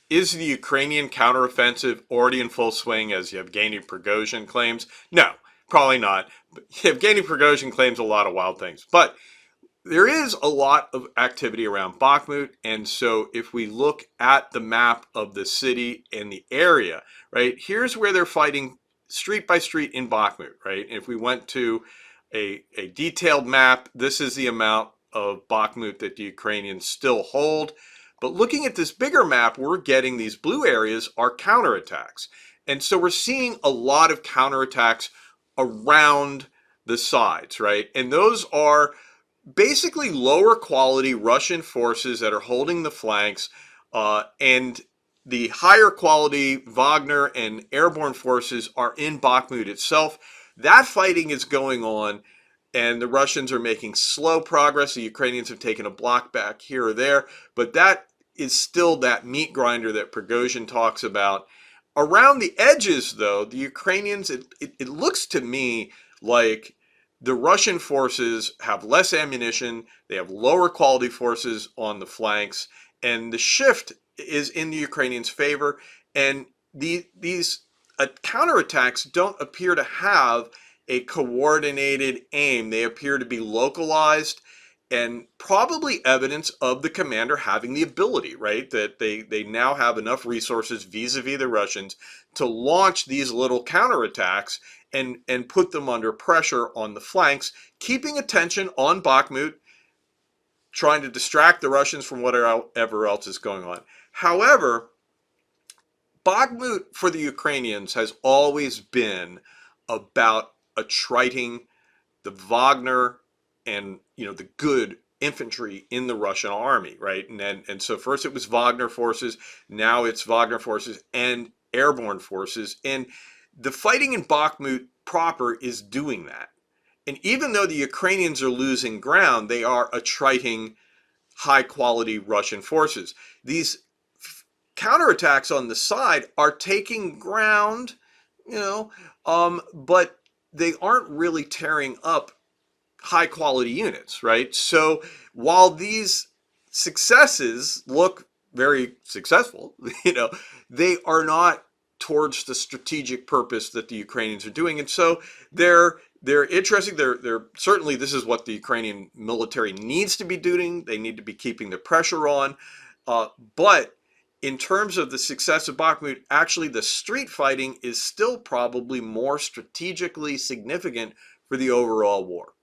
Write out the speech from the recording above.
Is the Ukrainian counteroffensive already in full swing, as Yevgeny Prigozhin claims? No, probably not. Yevgeny Prigozhin claims a lot of wild things, but there is a lot of activity around Bakhmut. And so if we look at the map of the city and the area, right, here's where they're fighting street by street in Bakhmut, right? If we went to a detailed map, this is the amount of Bakhmut that the Ukrainians still hold. But looking at this bigger map, we're getting these blue areas are counterattacks. And so we're seeing a lot of counterattacks around the sides, right? And those are basically lower quality Russian forces that are holding the flanks, and the higher quality Wagner and airborne forces are in Bakhmut itself. That fighting is going on, and the Russians are making slow progress. The Ukrainians have taken a block back here or there, but that is still that meat grinder that Prigozhin talks about. Around the edges, though, the Ukrainians, it looks to me like the Russian forces have less ammunition, they have lower quality forces on the flanks, and the shift is in the Ukrainians' favor. And these counterattacks don't appear to have a coordinated aim. They appear to be localized and probably evidence of the commander having the ability, right? That they now have enough resources vis-a-vis the Russians to launch these little counterattacks and put them under pressure on the flanks, keeping attention on Bakhmut, trying to distract the Russians from whatever else is going on. However, Bakhmut for the Ukrainians has always been about attriting the Wagner and the good infantry in the Russian army, right? And so first it was Wagner forces, now it's Wagner forces and airborne forces, and the fighting in Bakhmut proper is doing that. And even though the Ukrainians are losing ground, they are attriting high quality Russian forces. These counterattacks on the side are taking ground, but they aren't really tearing up high quality units, right? So while these successes look very successful, they are not towards the strategic purpose that the Ukrainians are doing. And so they're interesting. They're certainly, this is what the Ukrainian military needs to be doing. They need to be keeping the pressure on. But in terms of the success of Bakhmut, actually the street fighting is still probably more strategically significant for the overall war.